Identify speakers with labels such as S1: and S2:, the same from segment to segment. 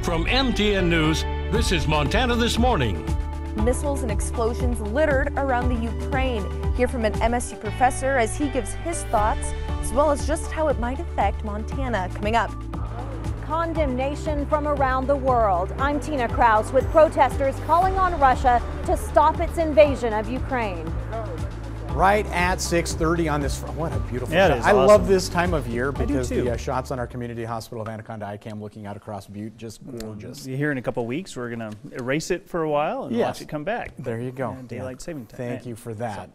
S1: From MTN News, this is Montana This Morning.
S2: Missiles and explosions littered around the Ukraine. Hear from an MSU professor as he gives his thoughts, as well as just how it might affect Montana. Coming up.
S3: Condemnation from around the world. I'm Tina Kraus with protesters calling on Russia to stop its invasion of Ukraine.
S4: Right at 6:30 on this. What a beautiful
S5: yeah,
S4: shot.
S5: It is
S4: I
S5: awesome.
S4: love this time of year because
S5: I do too.
S4: the shots on our community hospital of Anaconda ICAM looking out across Butte, just gorgeous.
S5: Here in a couple of weeks, we're going to erase it for a while and watch it come back.
S4: There you go.
S5: Daylight saving time.
S4: Thank you for that.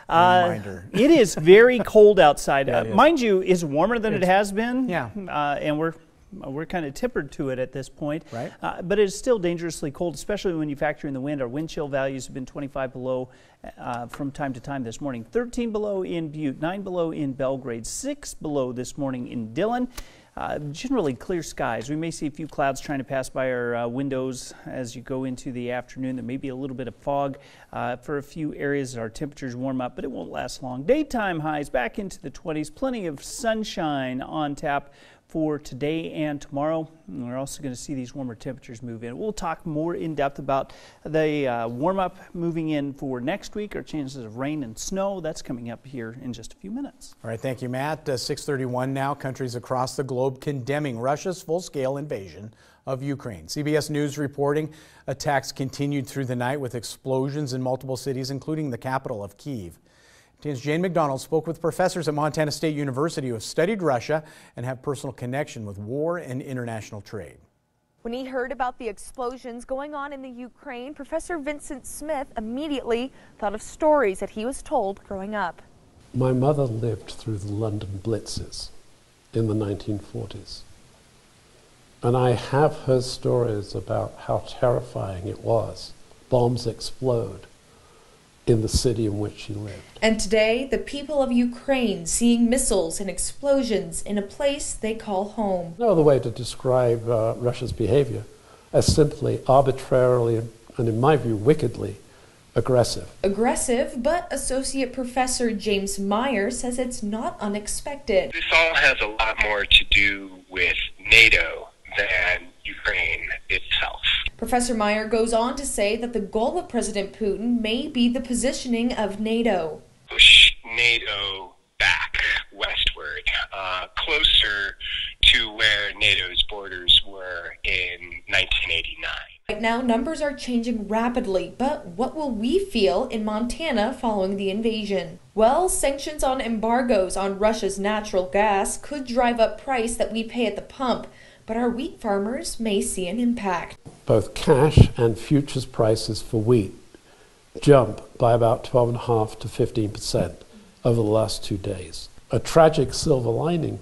S5: Reminder. It is very cold outside.
S4: Yeah,
S5: mind you, it's warmer than it has been.
S4: Yeah.
S5: And we're kind of tempered to it at this point.
S4: Right.
S5: But it's still dangerously cold, especially when you factor in the wind. Our wind chill values have been 25 below from time to time this morning. 13 below in Butte, 9 below in Belgrade, 6 below this morning in Dillon. Generally clear skies. We may see a few clouds trying to pass by our windows as you go into the afternoon. There may be a little bit of fog for a few areas. Our temperatures warm up, but it won't last long. Daytime highs back into the 20s. Plenty of sunshine on tap for today and tomorrow. And we're also going to see these warmer temperatures move in. We'll talk more in depth about the warm-up moving in for next week, our chances of rain and snow. That's coming up here in just a few minutes.
S4: All right, thank you, Matt. 6:31 now. Countries across the globe condemning Russia's full-scale invasion of Ukraine. CBS News reporting attacks continued through the night with explosions in multiple cities, including the capital of Kyiv. MTN's Jane McDonald spoke with professors at Montana State University who have studied Russia and have personal connection with war and international trade.
S2: When he heard about the explosions going on in the Ukraine, Professor Vincent Smith immediately thought of stories that he was told growing up.
S6: My mother lived through the London blitzes in the 1940s. And I have heard stories about how terrifying it was. Bombs explode in the city in which she lived.
S7: And today, the people of Ukraine seeing missiles and explosions in a place they call home.
S6: No other way to describe Russia's behavior as simply arbitrarily and, in my view, wickedly aggressive.
S7: Aggressive, but Associate Professor James Meyer says it's not unexpected.
S8: This all has a lot more to do with NATO than Ukraine itself.
S7: Professor Meyer goes on to say that the goal of President Putin may be the positioning of NATO.
S8: Push NATO back westward, closer to where NATO's borders were in 1989.
S7: Right now, numbers are changing rapidly, but what will we feel in Montana following the invasion? Well, sanctions on embargoes on Russia's natural gas could drive up price that we pay at the pump, but our wheat farmers may see an impact.
S6: Both cash and futures prices for wheat jump by about 12.5% to 15% over the last 2 days. A tragic silver lining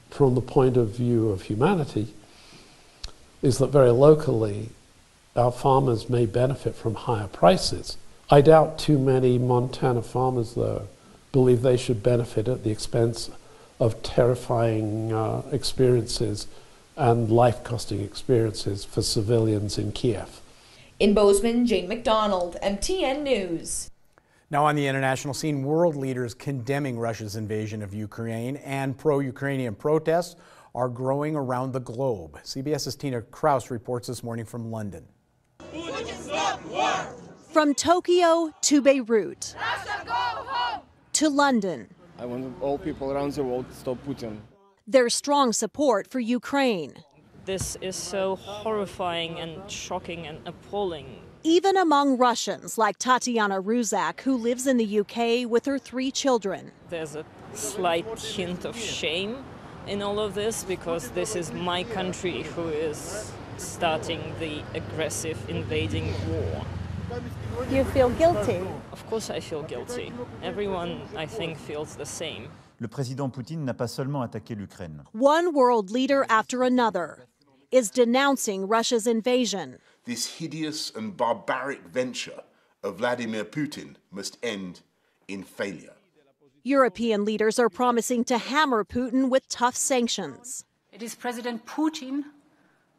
S6: from the point of view of humanity is that very locally our farmers may benefit from higher prices. I doubt too many Montana farmers, though, believe they should benefit at the expense of terrifying experiences and life-costing experiences for civilians in Kiev.
S7: In Bozeman, Jane McDonald, MTN News.
S4: Now on the international scene, world leaders condemning Russia's invasion of Ukraine and pro-Ukrainian protests are growing around the globe. CBS's Tina Kraus reports this morning from London.
S3: From Tokyo to Beirut
S9: Russia, go home!
S3: to London.
S10: I want all people around the world to stop Putin.
S3: There's strong support for Ukraine.
S11: This is so horrifying and shocking and appalling.
S3: Even among Russians like Tatiana Ruzak, who lives in the UK with her 3 children.
S11: There's a slight hint of shame in all of this because this is my country who is starting the aggressive invading war.
S3: You feel guilty?
S11: Of course I feel guilty. Everyone, I think, feels the same.
S12: Le président Poutine n'a pas seulement attaqué l'Ukraine.
S3: One world leader after another is denouncing Russia's invasion.
S13: This hideous and barbaric venture of Vladimir Putin must end in failure.
S3: European leaders are promising to hammer Putin with tough sanctions.
S14: It is President Putin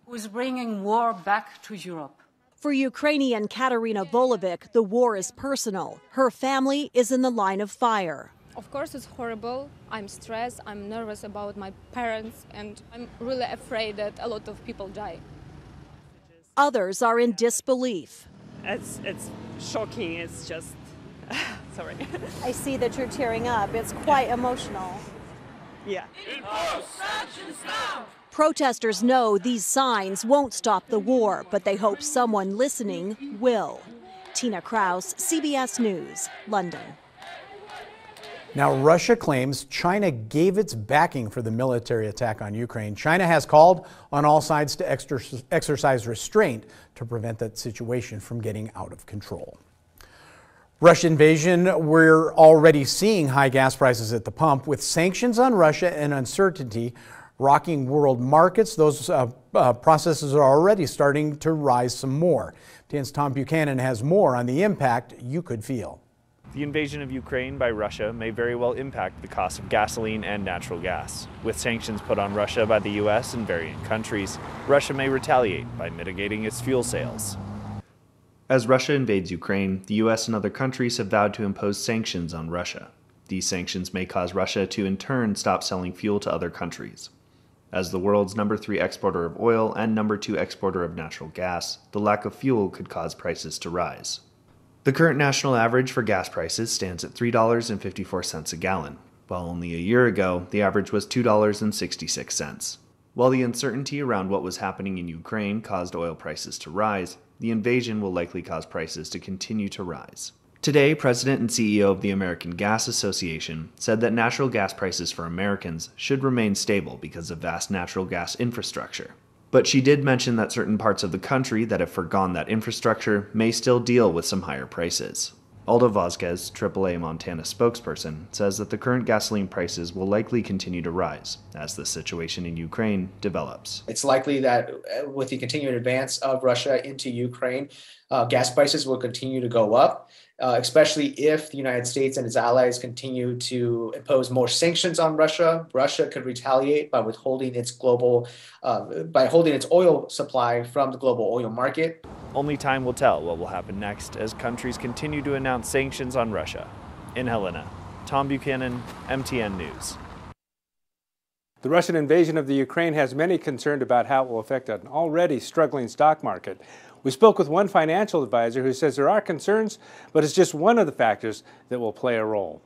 S14: who is bringing war back to Europe.
S3: For Ukrainian Katerina Volovic, the war is personal. Her family is in the line of fire.
S15: Of course, it's horrible. I'm stressed. I'm nervous about my parents, and I'm really afraid that a lot of people die.
S3: Others are in disbelief.
S9: It's shocking. It's just, sorry.
S3: I see that you're tearing up. It's quite emotional.
S9: Yeah.
S3: Protesters know these signs won't stop the war, but they hope someone listening will. Tina Kraus, CBS News, London.
S4: Now, Russia claims China gave its backing for the military attack on Ukraine. China has called on all sides to exercise restraint to prevent that situation from getting out of control. Russian invasion, we're already seeing high gas prices at the pump. With sanctions on Russia and uncertainty rocking world markets, those processes are already starting to rise some more. TN's Tom Buchanan has more on the impact you could feel.
S16: The invasion of Ukraine by Russia may very well impact the cost of gasoline and natural gas. With sanctions put on Russia by the U.S. and varying countries, Russia may retaliate by mitigating its fuel sales. As Russia invades Ukraine, the U.S. and other countries have vowed to impose sanctions on Russia. These sanctions may cause Russia to in turn stop selling fuel to other countries. As the world's #3 exporter of oil and #2 exporter of natural gas, the lack of fuel could cause prices to rise. The current national average for gas prices stands at $3.54 a gallon, while only a year ago the average was $2.66. While the uncertainty around what was happening in Ukraine caused oil prices to rise, the invasion will likely cause prices to continue to rise. Today, President and CEO of the American Gas Association said that natural gas prices for Americans should remain stable because of vast natural gas infrastructure. But she did mention that certain parts of the country that have forgone that infrastructure may still deal with some higher prices. Alda Vasquez, AAA Montana spokesperson, says that the current gasoline prices will likely continue to rise as the situation in Ukraine develops.
S17: It's likely that with the continued advance of Russia into Ukraine, gas prices will continue to go up, especially if the United States and its allies continue to impose more sanctions on Russia. Russia could retaliate by withholding its holding its oil supply from the global oil market.
S16: Only time will tell what will happen next as countries continue to announce sanctions on Russia. In Helena, Tom Buchanan, MTN News.
S18: The Russian invasion of the Ukraine has many concerned about how it will affect an already struggling stock market. We spoke with one financial advisor who says there are concerns, but it's just one of the factors that will play a role.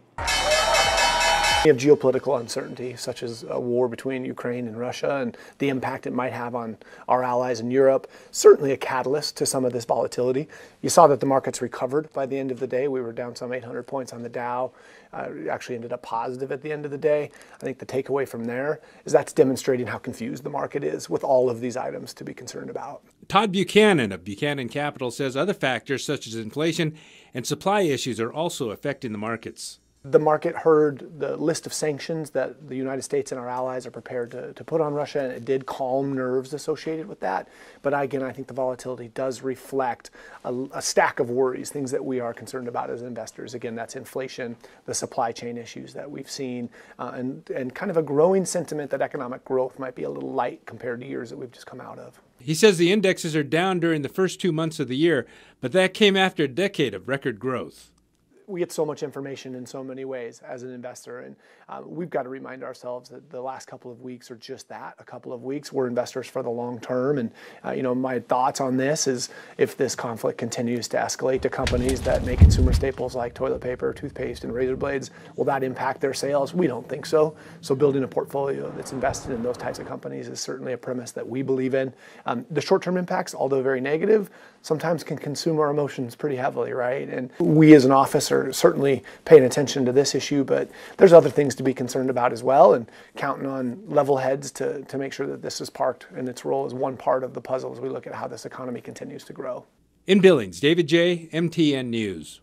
S19: We have geopolitical uncertainty, such as a war between Ukraine and Russia and the impact it might have on our allies in Europe. Certainly a catalyst to some of this volatility. You saw that the markets recovered by the end of the day. We were down some 800 points on the Dow. Actually ended up positive at the end of the day. I think the takeaway from there is that's demonstrating how confused the market is with all of these items to be concerned about.
S18: Todd Buchanan of Buchanan Capital says other factors such as inflation and supply issues are also affecting the markets.
S19: The market heard the list of sanctions that the United States and our allies are prepared to put on Russia, and it did calm nerves associated with that. But again, I think the volatility does reflect a stack of worries, things that we are concerned about as investors. Again, that's inflation, the supply chain issues that we've seen, and kind of a growing sentiment that economic growth might be a little light compared to years that we've just come out of.
S18: He says the indexes are down during the first 2 months of the year, but that came after a decade of record growth.
S19: We get so much information in so many ways as an investor, and we've got to remind ourselves that the last couple of weeks are just that, a couple of weeks. We're investors for the long term, and my thoughts on this is if this conflict continues to escalate to companies that make consumer staples like toilet paper, toothpaste, and razor blades, will that impact their sales? We don't think so. So building a portfolio that's invested in those types of companies is certainly a premise that we believe in. The short-term impacts, although very negative, sometimes can consume our emotions pretty heavily, right? And we as an office are certainly paying attention to this issue, but there's other things to be concerned about as well, and counting on level heads to make sure that this is parked in its role as one part of the puzzle as we look at how this economy continues to grow.
S18: In Billings, David J., MTN News.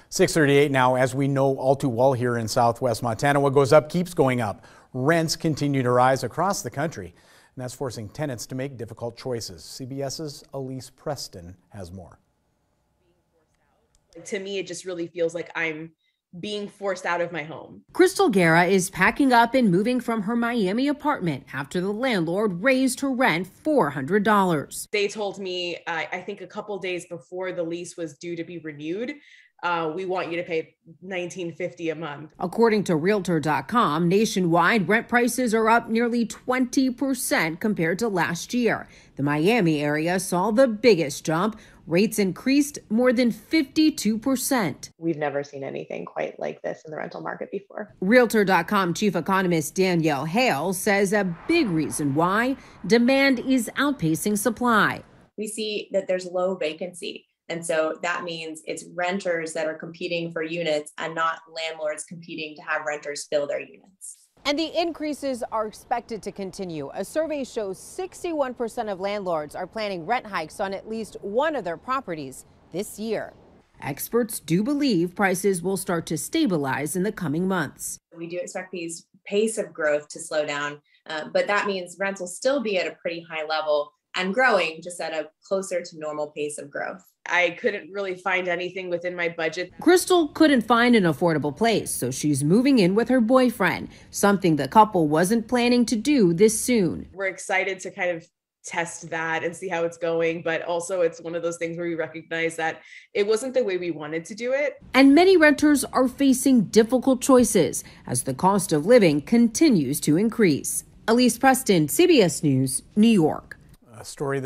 S4: 6:38 now. As we know all too well here in Southwest Montana, what goes up keeps going up. Rents continue to rise across the country, and that's forcing tenants to make difficult choices. CBS's Elise Preston has more.
S20: To me, it just really feels like I'm being forced out of my home.
S21: Crystal Guerra is packing up and moving from her Miami apartment after the landlord raised her rent $400.
S20: They told me, I think a couple days before the lease was due to be renewed, we want you to pay $19.50 a month.
S21: According to Realtor.com, nationwide rent prices are up nearly 20% compared to last year. The Miami area saw the biggest jump. Rates increased more than 52%.
S1: We've never seen anything quite like this in the rental market before.
S21: Realtor.com chief economist Danielle Hale says a big reason why demand is outpacing supply.
S22: We see that there's low vacancy. And so that means it's renters that are competing for units and not landlords competing to have renters fill their units.
S3: And the increases are expected to continue. A survey shows 61% of landlords are planning rent hikes on at least one of their properties this year.
S21: Experts do believe prices will start to stabilize in the coming months.
S22: We do expect these pace of growth to slow down, but that means rents will still be at a pretty high level and growing, just at a closer to normal pace of growth.
S20: I couldn't really find anything within my budget.
S21: Crystal couldn't find an affordable place, so she's moving in with her boyfriend, something the couple wasn't planning to do this soon.
S20: We're excited to kind of test that and see how it's going, but also it's one of those things where we recognize that it wasn't the way we wanted to do it.
S21: And many renters are facing difficult choices as the cost of living continues to increase. Elise Preston, CBS News, New York.
S4: A story that